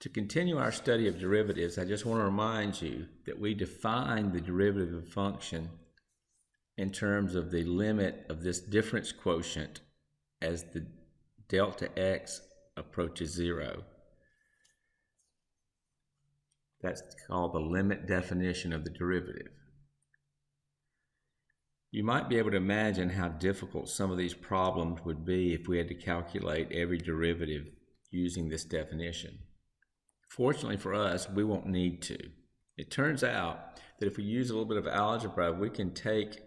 To continue our study of derivatives, I just want to remind you that we define the derivative of a function in terms of the limit of this difference quotient as the delta x approaches 0. That's called the limit definition of the derivative. You might be able to imagine how difficult some of these problems would be if we had to calculate every derivative using this definition. Fortunately for us, we won't need to. It turns out that if we use a little bit of algebra, we can take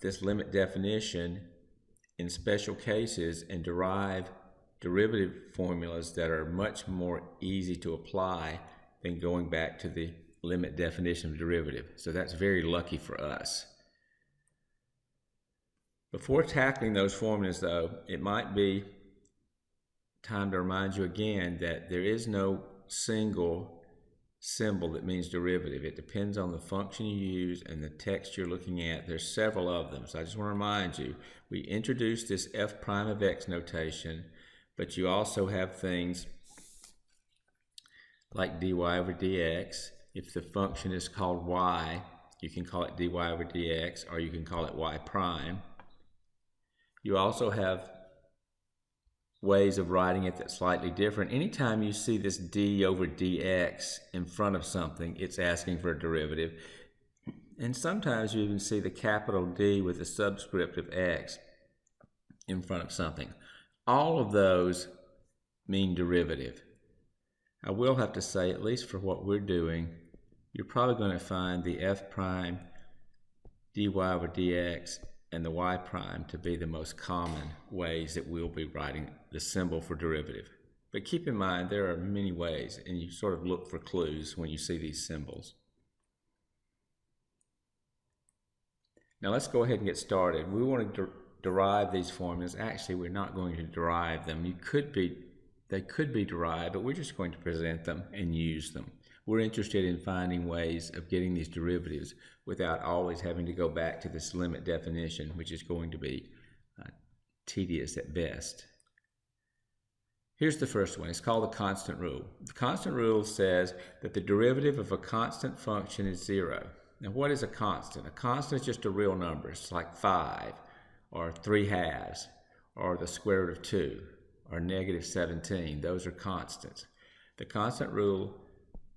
this limit definition in special cases and derive derivative formulas that are much more easy to apply than going back to the limit definition of derivative. So that's very lucky for us. Before tackling those formulas, though, it might be time to remind you again that there is no single symbol that means derivative. It depends on the function you use and the text you're looking at. There's several of them. So I just want to remind you, we introduced this f prime of x notation, but you also have things like dy over dx. If the function is called y, you can call it dy over dx, or you can call it y prime. You also have ways of writing it that's slightly different. Anytime you see this d over dx in front of something, it's asking for a derivative. And sometimes you even see the capital D with the subscript of x in front of something. All of those mean derivative. I will have to say, at least for what we're doing, you're probably going to find the f prime dy over dx and the y prime to be the most common ways that we'll be writing the symbol for derivative. But keep in mind, there are many ways, and you sort of look for clues when you see these symbols. Now let's go ahead and get started. We want to derive these formulas. Actually, we're not going to derive them. They could be derived, but we're just going to present them and use them. We're interested in finding ways of getting these derivatives without always having to go back to this limit definition, which is going to be tedious at best. Here's the first one. It's called the constant rule. The constant rule says that the derivative of a constant function is 0. Now, what is a constant? A constant is just a real number. It's like 5, or 3/2, or the square root of 2, or negative 17. Those are constants. The constant rule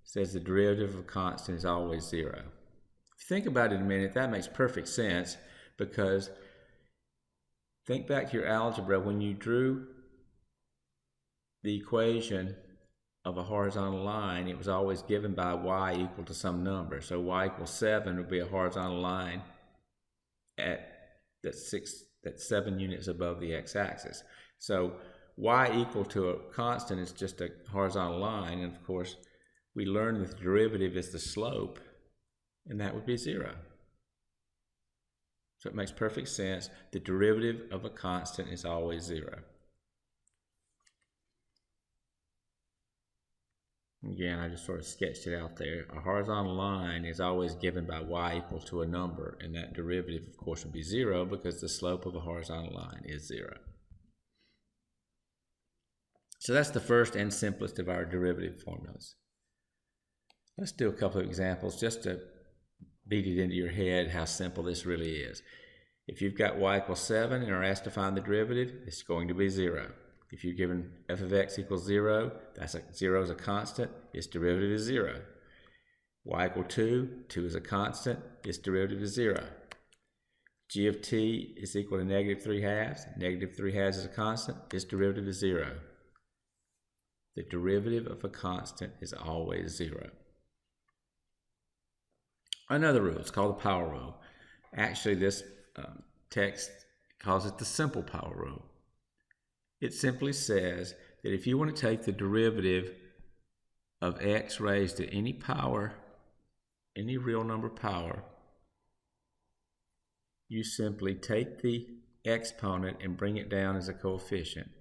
says the derivative of a constant is always 0. If you think about it a minute, that makes perfect sense, because think back to your algebra when you drew the equation of a horizontal line. It was always given by y equal to some number. So y equals 7 would be a horizontal line that's 7 units above the x-axis. So y equal to a constant is just a horizontal line, and of course we learned that the derivative is the slope, and that would be 0. So it makes perfect sense. The derivative of a constant is always 0. Again, I just sort of sketched it out there. A horizontal line is always given by y equal to a number, and that derivative, of course, would be 0 because the slope of a horizontal line is 0. So that's the first and simplest of our derivative formulas. Let's do a couple of examples just to beat it into your head how simple this really is. If you've got y equals 7 and are asked to find the derivative, it's going to be 0. If you're given f of x equals 0, 0 is a constant, its derivative is 0. Y equal 2 is a constant, its derivative is 0. G of t is equal to negative 3/2, negative 3/2 is a constant, its derivative is 0. The derivative of a constant is always 0. Another rule, it's called the power rule. Actually, this text calls it the simple power rule. It simply says that if you want to take the derivative of x raised to any power, any real number power, you simply take the exponent and bring it down as a coefficient.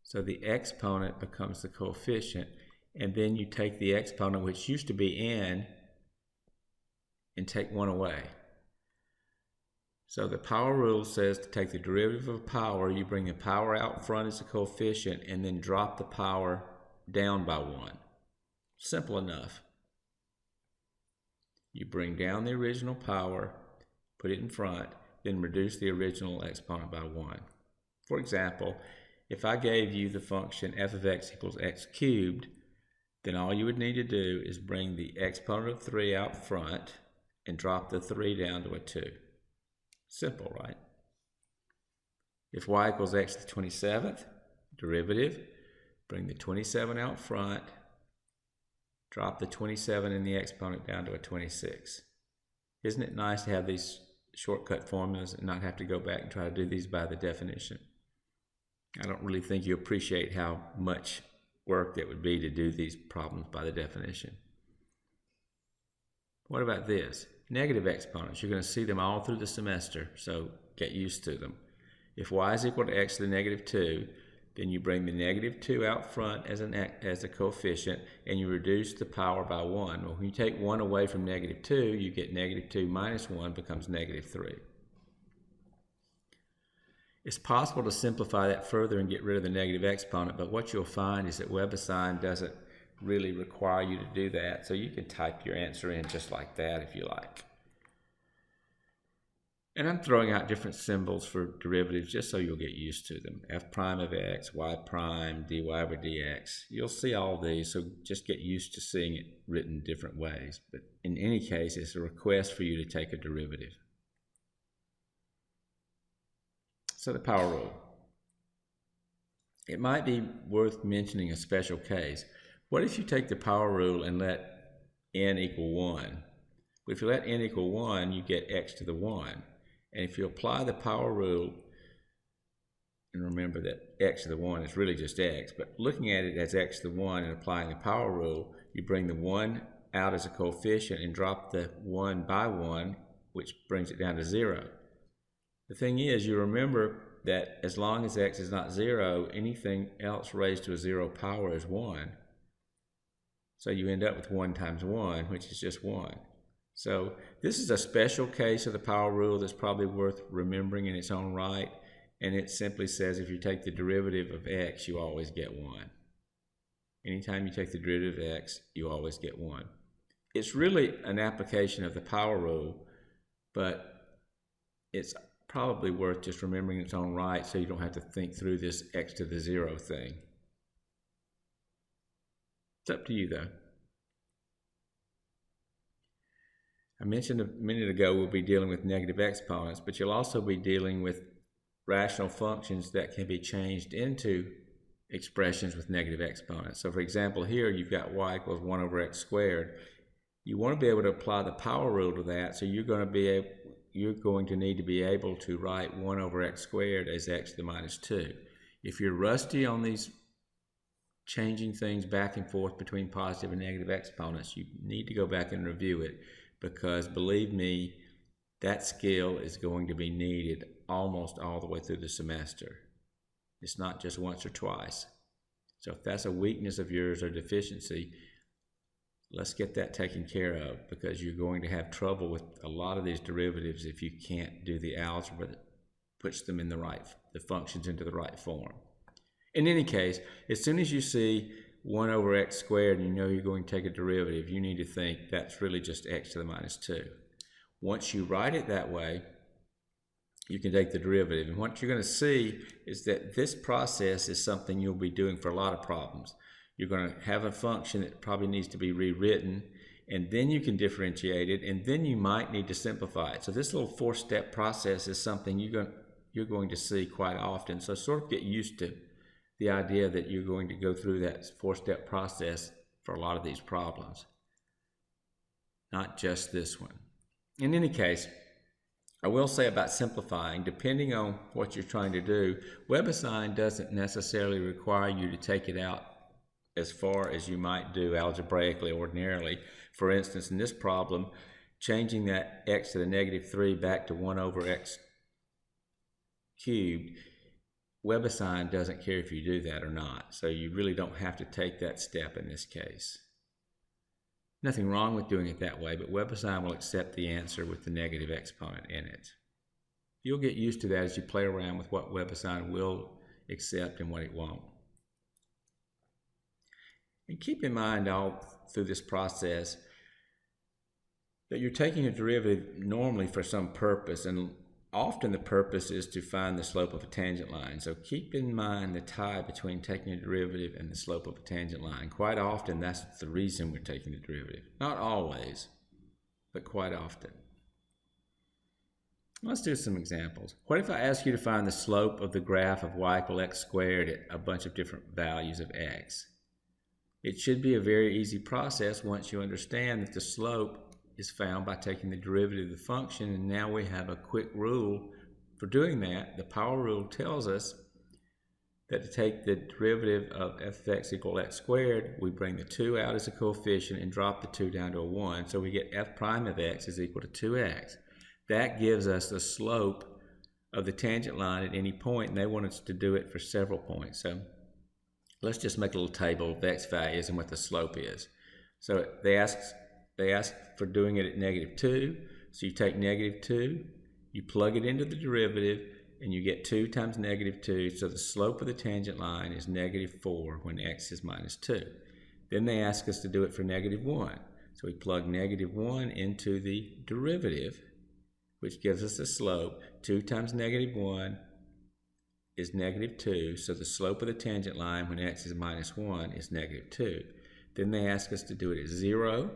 So the exponent becomes the coefficient, and then you take the exponent, which used to be n, and take 1 away. So the power rule says to take the derivative of power, you bring the power out front as a coefficient and then drop the power down by 1. Simple enough. You bring down the original power, put it in front, then reduce the original exponent by 1. For example, if I gave you the function f of x equals x cubed, then all you would need to do is bring the exponent of 3 out front and drop the 3 down to a 2. Simple, right? If y equals x to the 27th, derivative, bring the 27 out front, drop the 27 in the exponent down to a 26. Isn't it nice to have these shortcut formulas and not have to go back and try to do these by the definition? I don't really think you appreciate how much work that would be to do these problems by the definition. What about this? Negative exponents. You're going to see them all through the semester, so get used to them. If y is equal to x to the negative 2, then you bring the negative 2 out front as a coefficient, and you reduce the power by 1. Well, when you take 1 away from negative 2, you get negative 2 minus 1 becomes negative 3. It's possible to simplify that further and get rid of the negative exponent, but what you'll find is that WebAssign doesn't really require you to do that, so you can type your answer in just like that if you like. And I'm throwing out different symbols for derivatives just so you'll get used to them. F prime of x, y prime, dy over dx. You'll see all these, so just get used to seeing it written different ways. But in any case, it's a request for you to take a derivative. So the power rule. It might be worth mentioning a special case. What if you take the power rule and let n equal 1? If you let n equal 1, you get x to the 1. And if you apply the power rule, and remember that x to the 1 is really just x, but looking at it as x to the 1 and applying the power rule, you bring the 1 out as a coefficient and drop the 1 by 1, which brings it down to 0. The thing is, you remember that as long as x is not 0, anything else raised to a 0 power is 1. So you end up with 1 times 1, which is just 1. So this is a special case of the power rule that's probably worth remembering in its own right. And it simply says if you take the derivative of x, you always get 1. Anytime you take the derivative of x, you always get 1. It's really an application of the power rule, but it's probably worth just remembering its own right so you don't have to think through this x to the 0 thing. It's up to you though. I mentioned a minute ago we'll be dealing with negative exponents, but you'll also be dealing with rational functions that can be changed into expressions with negative exponents. So for example, here you've got y equals 1 over x squared. You want to be able to apply the power rule to that, so you're going to need to be able to write 1 over x squared as x to the minus 2. If you're rusty on these changing things back and forth between positive and negative exponents, you need to go back and review it, because believe me, that skill is going to be needed almost all the way through the semester. It's not just once or twice. So if that's a weakness of yours or deficiency, let's get that taken care of, because you're going to have trouble with a lot of these derivatives if you can't do the algebra that puts them in the functions into the right form. In any case, as soon as you see 1 over x squared and you know you're going to take a derivative, you need to think that's really just x to the minus 2. Once you write it that way, you can take the derivative. And what you're going to see is that this process is something you'll be doing for a lot of problems. You're going to have a function that probably needs to be rewritten, and then you can differentiate it, and then you might need to simplify it. So this little 4-step process is something you're going to see quite often. So sort of get used to the idea that you're going to go through that 4-step process for a lot of these problems, not just this one. In any case, I will say about simplifying, depending on what you're trying to do, WebAssign doesn't necessarily require you to take it out as far as you might do algebraically ordinarily. For instance, in this problem, changing that x to the negative 3 back to 1 over x cubed, WebAssign doesn't care if you do that or not, so you really don't have to take that step in this case. Nothing wrong with doing it that way, but WebAssign will accept the answer with the negative exponent in it. You'll get used to that as you play around with what WebAssign will accept and what it won't. And keep in mind all through this process that you're taking a derivative normally for some purpose, and often the purpose is to find the slope of a tangent line. So keep in mind the tie between taking a derivative and the slope of a tangent line. Quite often that's the reason we're taking the derivative. Not always, but quite often. Let's do some examples. What if I ask you to find the slope of the graph of y equals x squared at a bunch of different values of x? It should be a very easy process once you understand that the slope is found by taking the derivative of the function, and now we have a quick rule for doing that. The power rule tells us that to take the derivative of f of x equals x squared, we bring the 2 out as a coefficient and drop the 2 down to a 1, so we get f prime of x is equal to 2x. That gives us the slope of the tangent line at any point, and they want us to do it for several points. So let's just make a little table of x values and what the slope is. So they ask for doing it at -2. So you take -2, you plug it into the derivative, and you get 2 times -2. So the slope of the tangent line is -4 when x is -2. Then they ask us to do it for -1. So we plug -1 into the derivative, which gives us the slope. 2 times -1 is -2. So the slope of the tangent line when x is -1 is -2. Then they ask us to do it at 0.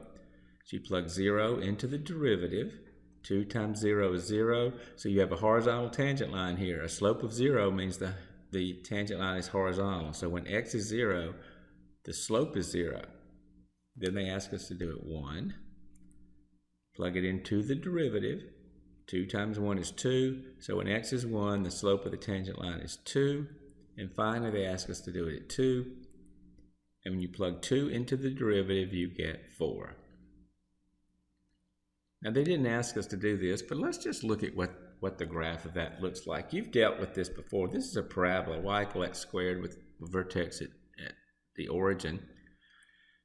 So you plug 0 into the derivative. 2 times 0 is 0. So you have a horizontal tangent line here. A slope of 0 means the tangent line is horizontal. So when x is 0, the slope is 0. Then they ask us to do it 1. Plug it into the derivative. 2 times 1 is 2. So when x is 1, the slope of the tangent line is 2. And finally, they ask us to do it at 2. And when you plug 2 into the derivative, you get 4. Now, they didn't ask us to do this, but let's just look at what the graph of that looks like. You've dealt with this before. This is a parabola, y equals x squared with a vertex at the origin.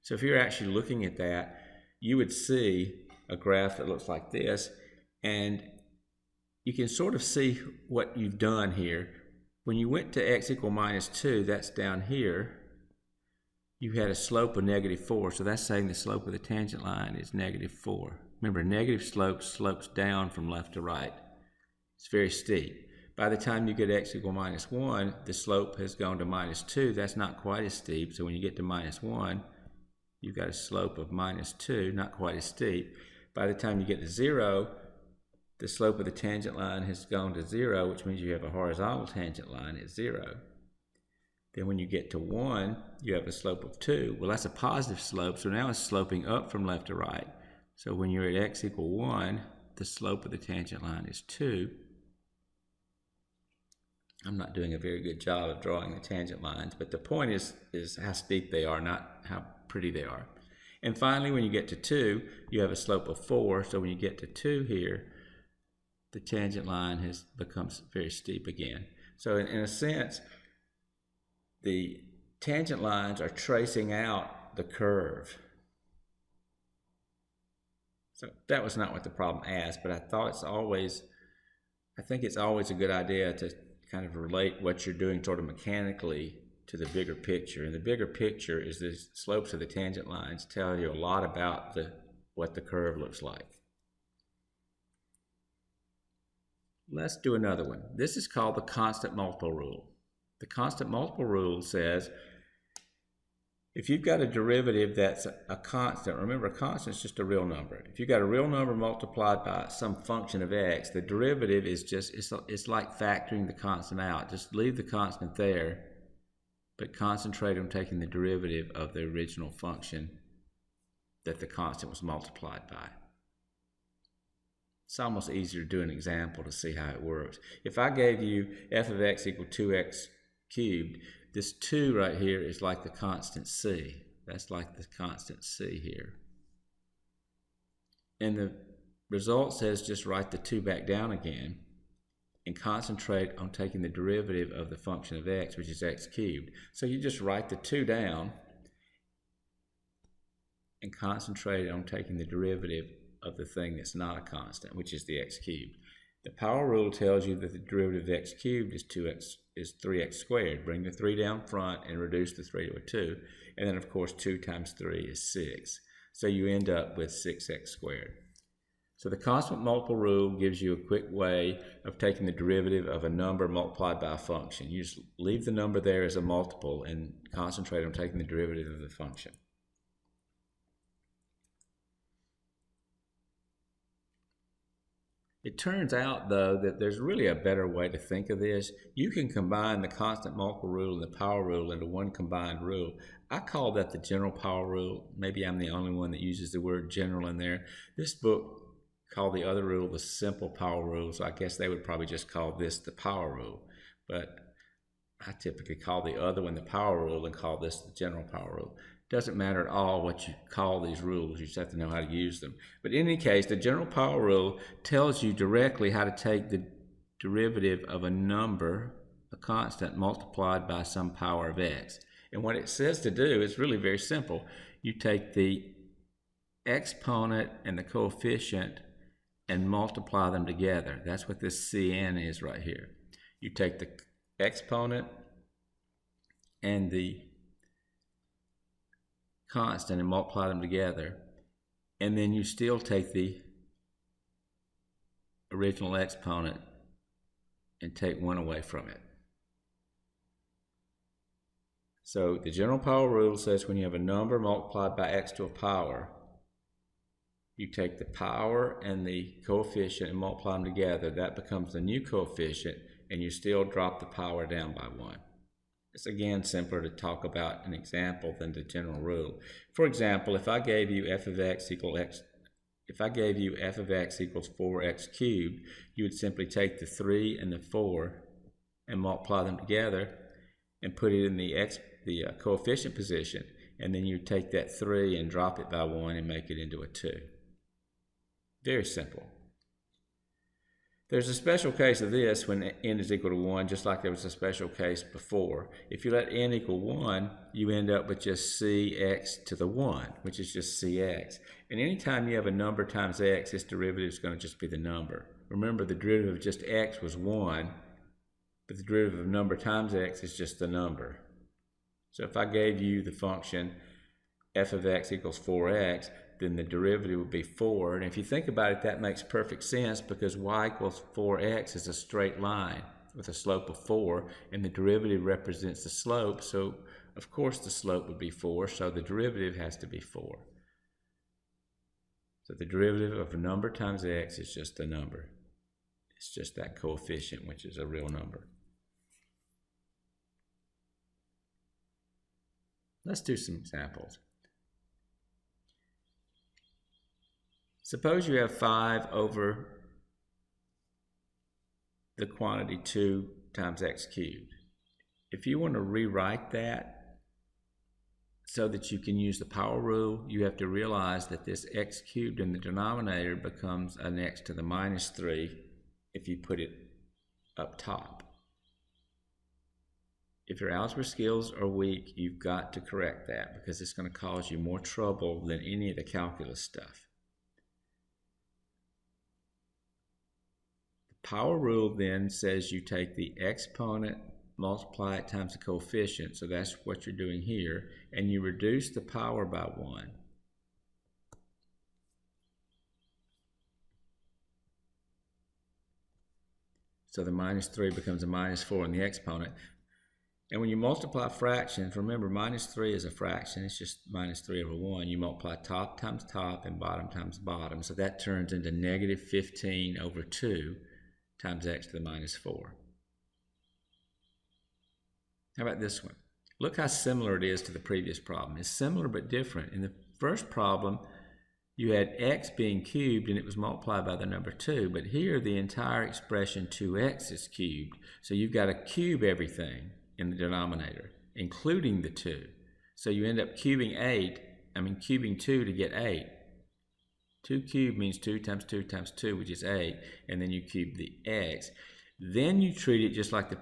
So if you're actually looking at that, you would see a graph that looks like this, and you can sort of see what you've done here. When you went to x equals -2, that's down here, you had a slope of -4, so that's saying the slope of the tangent line is -4. Remember, negative slope slopes down from left to right. It's very steep. By the time you get x equals -1, the slope has gone to -2. That's not quite as steep. So when you get to -1, you've got a slope of -2, not quite as steep. By the time you get to 0, the slope of the tangent line has gone to 0, which means you have a horizontal tangent line at 0. Then when you get to 1, you have a slope of 2. Well, that's a positive slope, so now it's sloping up from left to right. So when you're at x equals 1, the slope of the tangent line is 2. I'm not doing a very good job of drawing the tangent lines, but the point is how steep they are, not how pretty they are. And finally, when you get to 2, you have a slope of 4. So when you get to 2 here, the tangent line becomes very steep again. So in a sense, the tangent lines are tracing out the curve. So that was not what the problem asked, but I think it's always a good idea to kind of relate what you're doing sort of mechanically to the bigger picture. And the bigger picture is the slopes of the tangent lines tell you a lot about what the curve looks like. Let's do another one. This is called the constant multiple rule. The constant multiple rule says if you've got a derivative that's a constant, remember a constant is just a real number. If you've got a real number multiplied by some function of x, the derivative is just, it's like factoring the constant out. Just leave the constant there, but concentrate on taking the derivative of the original function that the constant was multiplied by. It's almost easier to do an example to see how it works. If I gave you f of x equals 2x cubed, this 2 right here is like the constant c. That's like the constant c here. And the result says just write the 2 back down again and concentrate on taking the derivative of the function of x, which is x cubed. So you just write the 2 down and concentrate on taking the derivative of the thing that's not a constant, which is the x cubed. The power rule tells you that the derivative of x cubed is 2x is 3x squared. Bring the 3 down front and reduce the 3 to a 2. And then, of course, 2 times 3 is 6. So you end up with 6x squared. So the constant multiple rule gives you a quick way of taking the derivative of a number multiplied by a function. You just leave the number there as a multiple and concentrate on taking the derivative of the function. It turns out, though, that there's really a better way to think of this. You can combine the constant multiple rule and the power rule into one combined rule. I call that the general power rule. Maybe I'm the only one that uses the word general in there. This book called the other rule the simple power rule, so I guess they would probably just call this the power rule. But I typically call the other one the power rule and call this the general power rule. Doesn't matter at all what you call these rules, you just have to know how to use them. But in any case, the general power rule tells you directly how to take the derivative of a number, a constant, multiplied by some power of x. And what it says to do is really very simple. You take the exponent and the coefficient and multiply them together. That's what this Cn is right here. You take the exponent and the constant and multiply them together, and then you still take the original exponent and take one away from it. So the general power rule says when you have a number multiplied by x to a power, you take the power and the coefficient and multiply them together. That becomes the new coefficient, and you still drop the power down by 1. It's again simpler to talk about an example than the general rule. For example, if I gave you f of x equals 4x cubed, you would simply take the 3 and the 4 and multiply them together and put it in the coefficient position, and then you take that 3 and drop it by 1 and make it into a 2. Very simple. There's a special case of this when n is equal to 1, just like there was a special case before. If you let n equal 1, you end up with just cx to the 1, which is just cx. And anytime you have a number times x, its derivative is going to just be the number. Remember, the derivative of just x was 1, but the derivative of number times x is just the number. So if I gave you the function f of x equals 4x, then the derivative would be 4. And if you think about it, that makes perfect sense because y equals 4x is a straight line with a slope of 4, and the derivative represents the slope. So, of course, the slope would be 4, so the derivative has to be 4. So the derivative of a number times x is just a number. It's just that coefficient, which is a real number. Let's do some examples. Suppose you have 5 over the quantity 2 times x cubed. If you want to rewrite that so that you can use the power rule, you have to realize that this x cubed in the denominator becomes an x to the minus 3 if you put it up top. If your algebra skills are weak, you've got to correct that because it's going to cause you more trouble than any of the calculus stuff. Power rule then says you take the exponent, multiply it times the coefficient, so that's what you're doing here, and you reduce the power by 1. So the minus 3 becomes a minus 4 in the exponent. And when you multiply fractions, remember minus 3 is a fraction, it's just minus 3 over 1. You multiply top times top and bottom times bottom, so that turns into negative 15 over 2. Times x to the minus 4. How about this one? Look how similar it is to the previous problem. It's similar but different. In the first problem, you had x being cubed and it was multiplied by the number 2, but here the entire expression 2x is cubed. So you've got to cube everything in the denominator, including the 2. So you end up cubing 2 to get 8. 2 cubed means 2 times 2 times 2, which is 8, and then you cube the x. Then you treat it just like the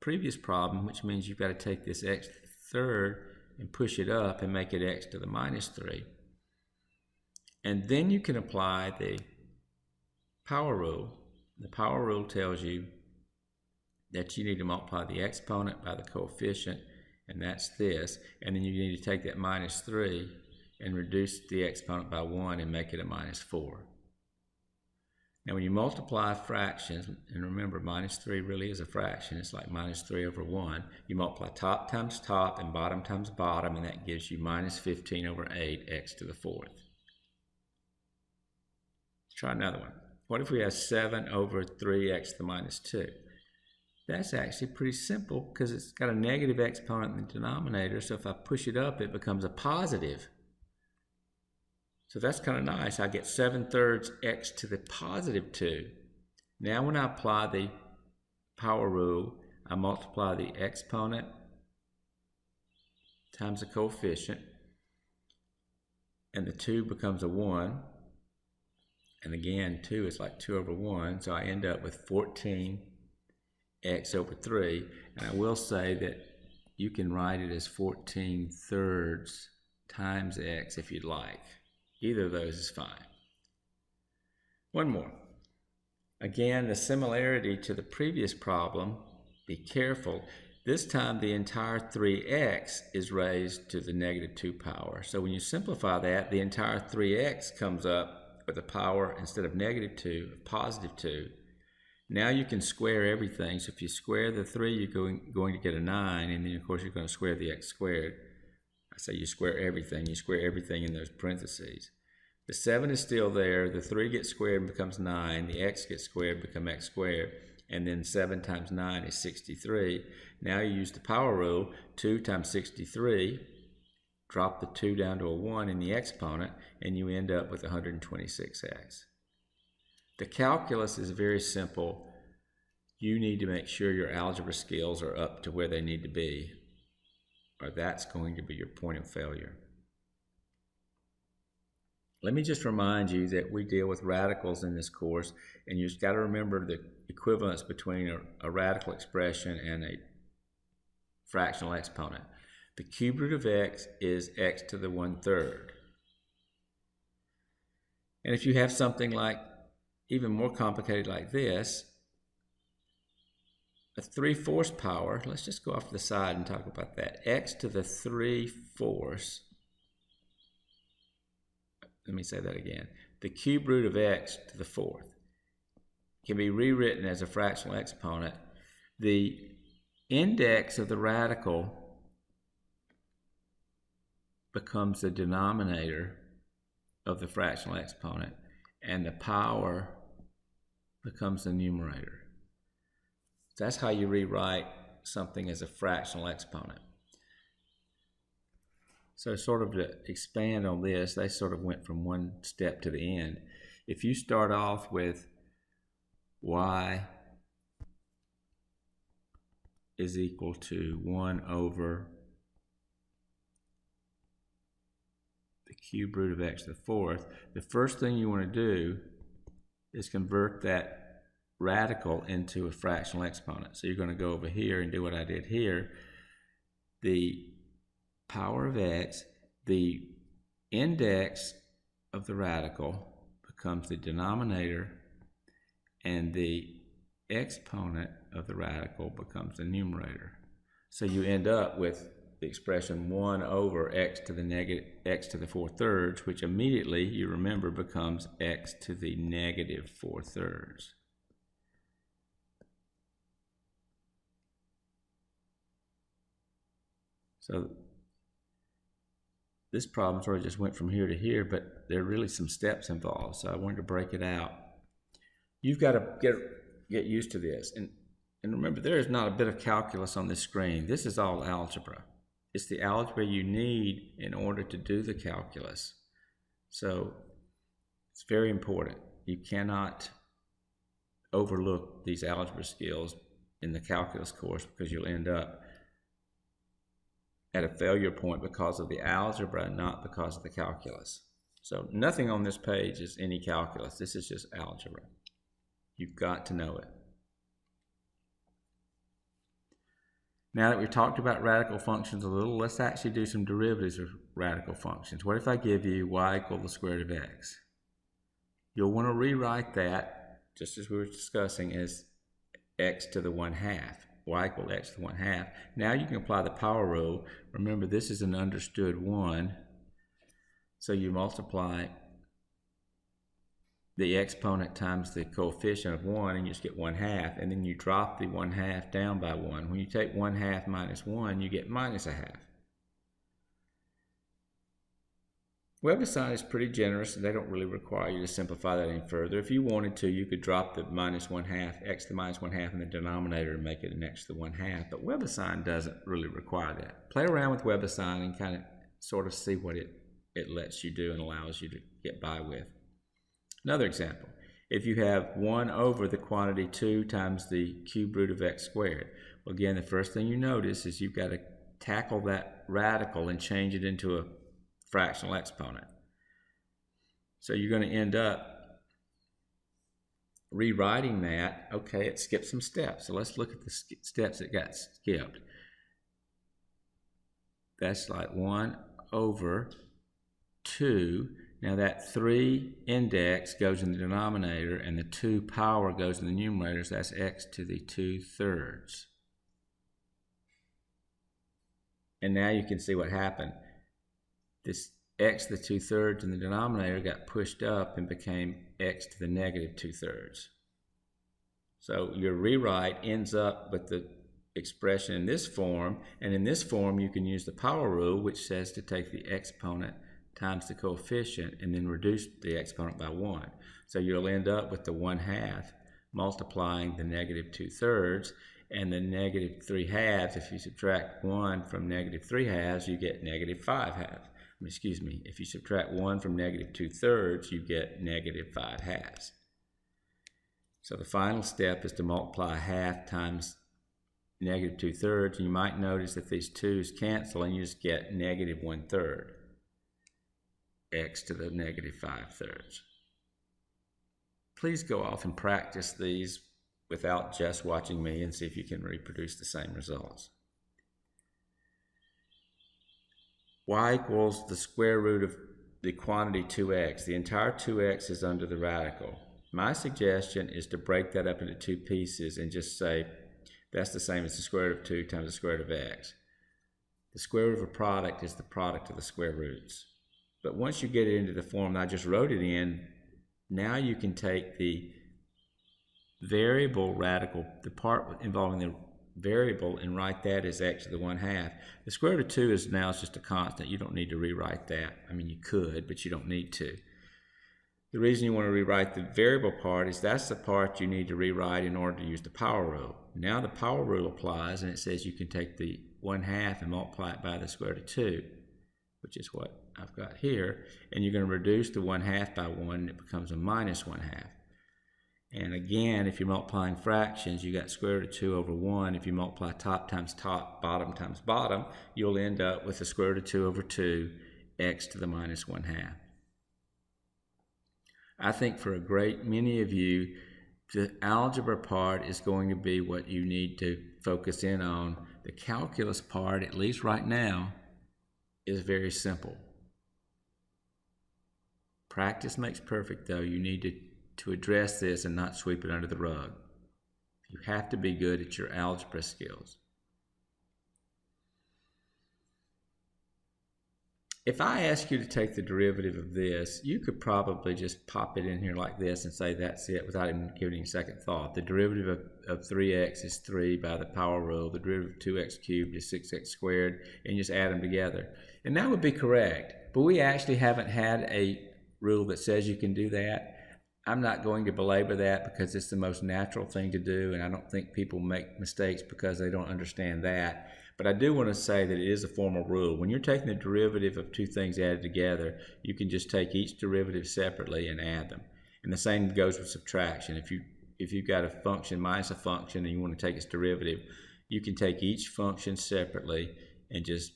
previous problem, which means you've got to take this x to the third and push it up and make it x to the minus 3. And then you can apply the power rule. The power rule tells you that you need to multiply the exponent by the coefficient, and that's this. And then you need to take that minus 3 and reduce the exponent by 1 and make it a minus 4. Now when you multiply fractions, and remember minus 3 really is a fraction, it's like minus 3 over 1, you multiply top times top and bottom times bottom, and that gives you minus 15 over 8 x to the 4th. Let's try another one. What if we have 7 over 3x to the minus 2? That's actually pretty simple because it's got a negative exponent in the denominator, so if I push it up, it becomes a positive. So that's kind of nice. I get 7/3 x to the positive 2. Now when I apply the power rule, I multiply the exponent times the coefficient, and the 2 becomes a 1. And again, 2 is like 2 over 1, so I end up with 14 x over 3. And I will say that you can write it as 14/3 times x if you'd like. Either of those is fine. One more. Again, the similarity to the previous problem, be careful. This time the entire 3x is raised to the negative 2 power. So when you simplify that, the entire 3x comes up with a power instead of negative 2, positive 2. Now you can square everything. So if you square the 3, you're going to get a 9, and then of course you're going to square the x squared. I say you square everything. You square everything in those parentheses. The 7 is still there. The 3 gets squared and becomes 9. The x gets squared and becomes x squared. And then 7 times 9 is 63. Now you use the power rule. 2 times 63. Drop the 2 down to a 1 in the exponent, and you end up with 126x. The calculus is very simple. You need to make sure your algebra skills are up to where they need to be, or that's going to be your point of failure. Let me just remind you that we deal with radicals in this course, and you've got to remember the equivalence between a radical expression and a fractional exponent. The cube root of x is x to the 1/3. And if you have something like even more complicated like this, a 3/4 power, let's just go off to the side and talk about that. X to the 3/4, let me say that again. The cube root of x to the 4th can be rewritten as a fractional exponent. The index of the radical becomes the denominator of the fractional exponent, and the power becomes the numerator. That's how you rewrite something as a fractional exponent. So sort of to expand on this, they sort of went from one step to the end. If you start off with y is equal to 1 over the cube root of x to the 4th, the first thing you want to do is convert that radical into a fractional exponent. So you're going to go over here and do what I did here. The power of x, the index of the radical becomes the denominator, and the exponent of the radical becomes the numerator. So you end up with the expression 1 over x to the negative x to the 4/3, which immediately, you remember, becomes x to the negative 4/3. So this problem sort of just went from here to here, but there are really some steps involved, so I wanted to break it out. You've got to get used to this. And remember, there is not a bit of calculus on this screen. This is all algebra. It's the algebra you need in order to do the calculus. So it's very important. You cannot overlook these algebra skills in the calculus course, because you'll end up at a failure point because of the algebra, not because of the calculus. So nothing on this page is any calculus. This is just algebra. You've got to know it. Now that we've talked about radical functions a little, let's actually do some derivatives of radical functions. What if I give you y equal the square root of x? You'll want to rewrite that, just as we were discussing, as x to the 1/2. Y equal x to the 1/2. Now you can apply the power rule. Remember, this is an understood 1. So you multiply the exponent times the coefficient of 1, and you just get 1/2. And then you drop the 1/2 down by 1. When you take 1/2 minus 1, you get minus 1/2. Weber's sign is pretty generous, and they don't really require you to simplify that any further. If you wanted to, you could drop the minus 1/2, x to the minus 1/2 in the denominator and make it an x to the 1/2, but Weber's sign doesn't really require that. Play around with Weber's sign and kind of sort of see what it lets you do and allows you to get by with. Another example, if you have 1 over the quantity 2 times the cube root of x squared. Well, again, the first thing you notice is you've got to tackle that radical and change it into a fractional exponent. So you're going to end up rewriting that. Okay, it skipped some steps. So let's look at the steps that got skipped. That's like 1 over 2. Now that 3 index goes in the denominator and the 2 power goes in the numerator, so that's x to the 2/3. And now you can see what happened. This x to the 2/3 in the denominator got pushed up and became x to the negative 2/3. So your rewrite ends up with the expression in this form, and in this form you can use the power rule, which says to take the exponent times the coefficient and then reduce the exponent by 1. So you'll end up with the 1/2 multiplying the negative 2/3 and the negative 3/2. If you subtract 1 from negative 3/2, you get negative 5/2. Excuse me, if you subtract 1 from negative 2/3, you get negative 5/2. So the final step is to multiply 1/2 times negative 2/3, and you might notice that these 2's cancel and you just get negative 1/3, x to the negative 5/3. Please go off and practice these without just watching me and see if you can reproduce the same results. Y equals the square root of the quantity 2x. The entire 2x is under the radical. My suggestion is to break that up into 2 pieces and just say that's the same as the square root of 2 times the square root of x. The square root of a product is the product of the square roots. But once you get it into the form that I just wrote it in, now you can take the variable radical, the part involving the variable, and write that as x to the 1/2. The square root of 2 is now just a constant. You don't need to rewrite that. I mean, you could, but you don't need to. The reason you want to rewrite the variable part is that's the part you need to rewrite in order to use the power rule. Now the power rule applies, and it says you can take the 1/2 and multiply it by the square root of 2, which is what I've got here, and you're going to reduce the 1/2 by 1, and it becomes a minus 1/2. And again, if you're multiplying fractions, you got square root of 2 over 1. If you multiply top times top, bottom times bottom, you'll end up with the square root of 2 over 2, x to the minus 1/2. I think for a great many of you, the algebra part is going to be what you need to focus in on. The calculus part, at least right now, is very simple. Practice makes perfect, though. You need to address this and not sweep it under the rug. You have to be good at your algebra skills. If I ask you to take the derivative of this, you could probably just pop it in here like this and say that's it without even giving it a second thought. The derivative of 3x is 3 by the power rule. The derivative of 2x cubed is 6x squared, and you just add them together. And that would be correct, but we actually haven't had a rule that says you can do that. I'm not going to belabor that because it's the most natural thing to do, and I don't think people make mistakes because they don't understand that. But I do want to say that it is a formal rule. When you're taking the derivative of 2 things added together, you can just take each derivative separately and add them. And the same goes with subtraction. If you've got a function minus a function and you want to take its derivative, you can take each function separately and just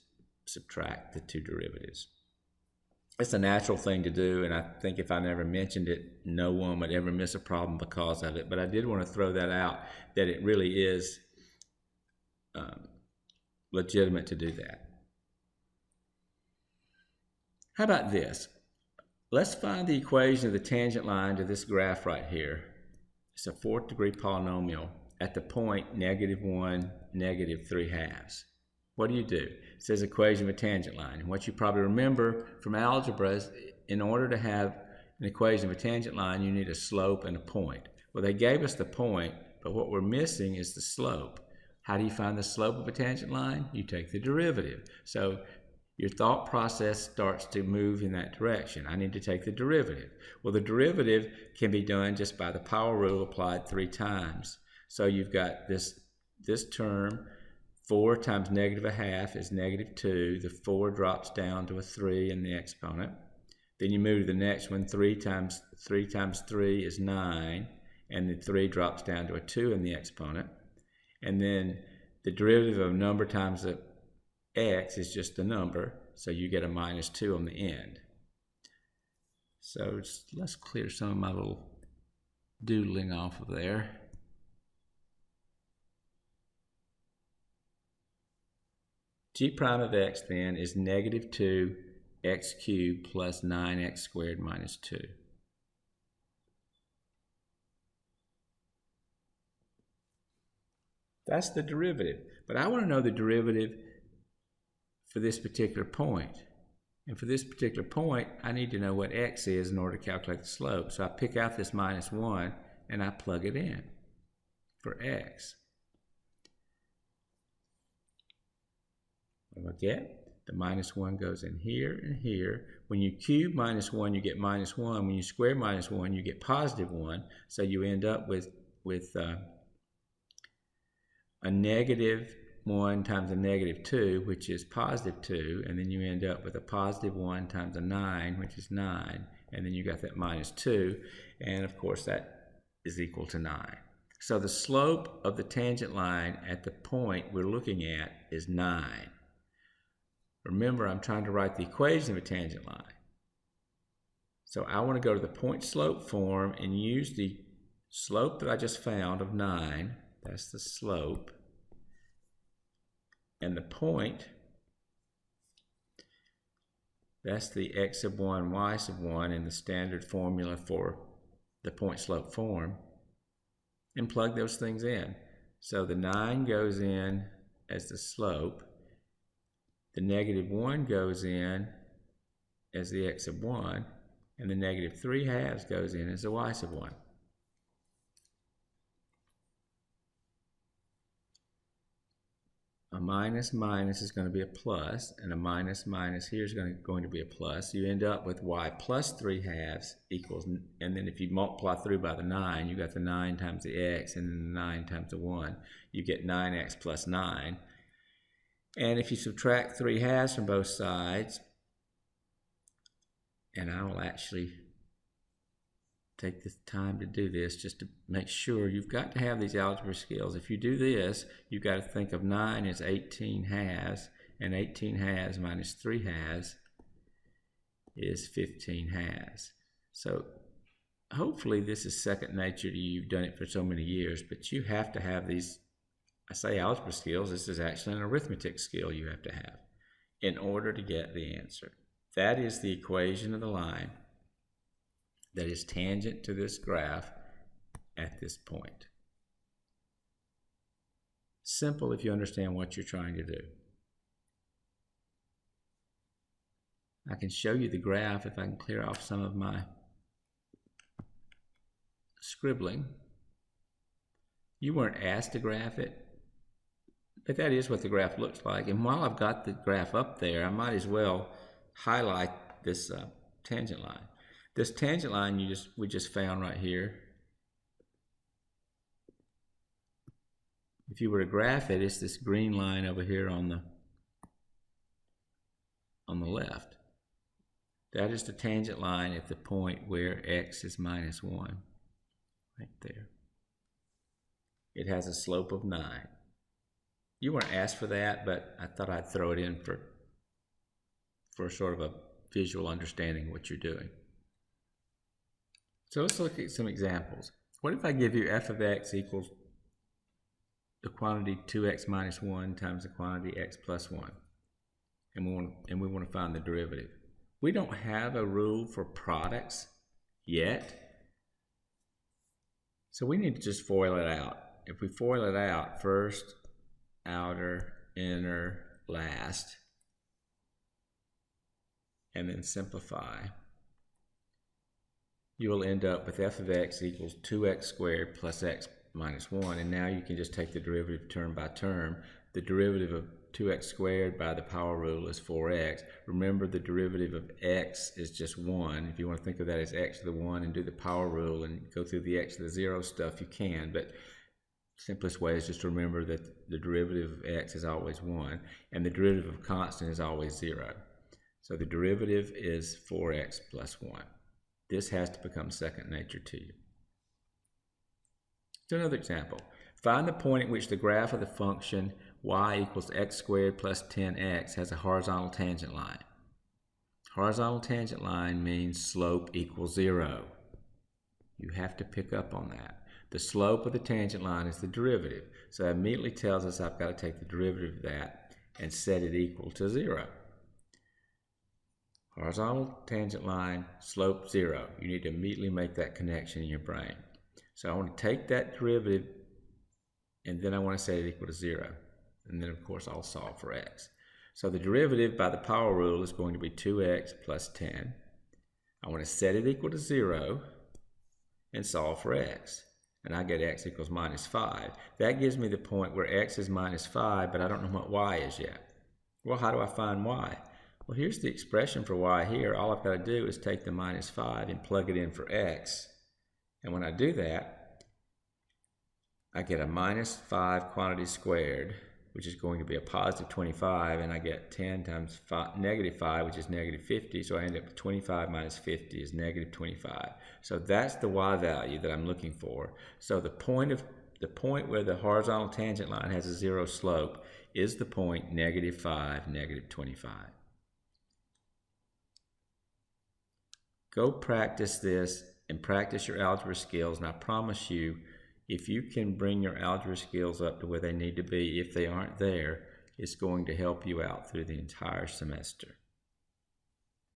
subtract the 2 derivatives. It's a natural thing to do, and I think if I never mentioned it, no one would ever miss a problem because of it. But I did want to throw that out, that it really is legitimate to do that. How about this? Let's find the equation of the tangent line to this graph right here. It's a 4th degree polynomial. at the point -1, -3/2. What do? It says equation of a tangent line. And what you probably remember from algebra is in order to have an equation of a tangent line, you need a slope and a point. Well, they gave us the point, but what we're missing is the slope. How do you find the slope of a tangent line? You take the derivative. So your thought process starts to move in that direction. I need to take the derivative. Well, the derivative can be done just by the power rule applied 3 times. So you've got this term, 4 times -1/2 is -2. The 4 drops down to a 3 in the exponent. Then you move to the next one, 3 times 3 is 9, and the 3 drops down to a 2 in the exponent. And then the derivative of a number times the x is just the number, so you get a -2 on the end. So let's clear some of my little doodling off of there. G prime of x then is -2x cubed plus 9x squared minus 2. That's the derivative. But I want to know the derivative for this particular point. And for this particular point, I need to know what x is in order to calculate the slope. So I pick out this -1 and I plug it in for x. What do I get? The -1 goes in here and here. When you cube -1, you get -1. When you square -1, you get +1. So you end up with a -1 times a -2, which is +2, and then you end up with a +1 times a 9, which is 9, and then you got that -2, and of course that is equal to 9. So the slope of the tangent line at the point we're looking at is 9. Remember, I'm trying to write the equation of a tangent line. So I want to go to the point slope form and use the slope that I just found of 9. That's the slope. And the point, that's the x sub 1, y sub 1 in the standard formula for the point slope form. And plug those things in. So the 9 goes in as the slope. The -1 goes in as the x sub 1. And the -3/2 goes in as the y sub 1. A minus is going to be a plus, and a minus here is going to be a plus. You end up with y plus 3/2 equals, and then if you multiply through by the 9, you got the 9 times the x, and then the 9 times the 1. You get 9x plus 9. And if you subtract 3/2 from both sides, and I will actually take the time to do this just to make sure you've got to have these algebra skills. If you do this, you've got to think of 9 as 18/2, and 18/2 minus 3/2 is 15/2. So hopefully this is second nature to you. You've done it for so many years, but you have to have these, I say algebra skills, this is actually an arithmetic skill you have to have in order to get the answer. That is the equation of the line that is tangent to this graph at this point. Simple if you understand what you're trying to do. I can show you the graph if I can clear off some of my scribbling. You weren't asked to graph it, but that is what the graph looks like. And while I've got the graph up there, I might as well highlight this tangent line. This tangent line we just found right here. If you were to graph it, it's this green line over here on the left. That is the tangent line at the point where x is -1, right there. It has a slope of 9. You weren't asked for that, but I thought I'd throw it in for sort of a visual understanding of what you're doing. So let's look at some examples. What if I give you f of x equals the quantity 2x minus 1 times the quantity x plus 1, and we want to find the derivative? We don't have a rule for products yet, so we need to just FOIL it out. if we FOIL it out, first, outer, inner, last, and then simplify, you will end up with f of x equals 2x squared plus x minus 1. And now you can just take the derivative term by term. The derivative of 2x squared by the power rule is 4x. Remember, the derivative of x is just 1. If you want to think of that as x to the 1 and do the power rule and go through the x to the 0 stuff, you can. But simplest way is just to remember that the derivative of x is always 1, and the derivative of constant is always 0. So the derivative is 4x plus 1. This has to become second nature to you. So another example. Find the point at which the graph of the function y equals x squared plus 10x has a horizontal tangent line. Horizontal tangent line means slope equals 0. You have to pick up on that. The slope of the tangent line is the derivative. So that immediately tells us I've got to take the derivative of that and set it equal to 0. Horizontal tangent line, slope 0. You need to immediately make that connection in your brain. So I want to take that derivative and then I want to set it equal to 0. And then of course I'll solve for x. So the derivative by the power rule is going to be 2x plus 10. I want to set it equal to 0 and solve for x. And I get x equals minus 5. That gives me the point where x is minus 5, but I don't know what y is yet. Well, how do I find y? Well, here's the expression for y here. All I've got to do is take the minus 5 and plug it in for x. And when I do that, I get a minus 5 quantity squared, which is going to be a positive 25, and I get 10 times negative 5, which is negative 50, so I end up with 25 minus 50 is negative 25. So that's the y value that I'm looking for. So the point where the horizontal tangent line has a 0 slope is the point negative 5, negative 25. Go practice this and practice your algebra skills, and I promise you, if you can bring your algebra skills up to where they need to be, if they aren't there, it's going to help you out through the entire semester.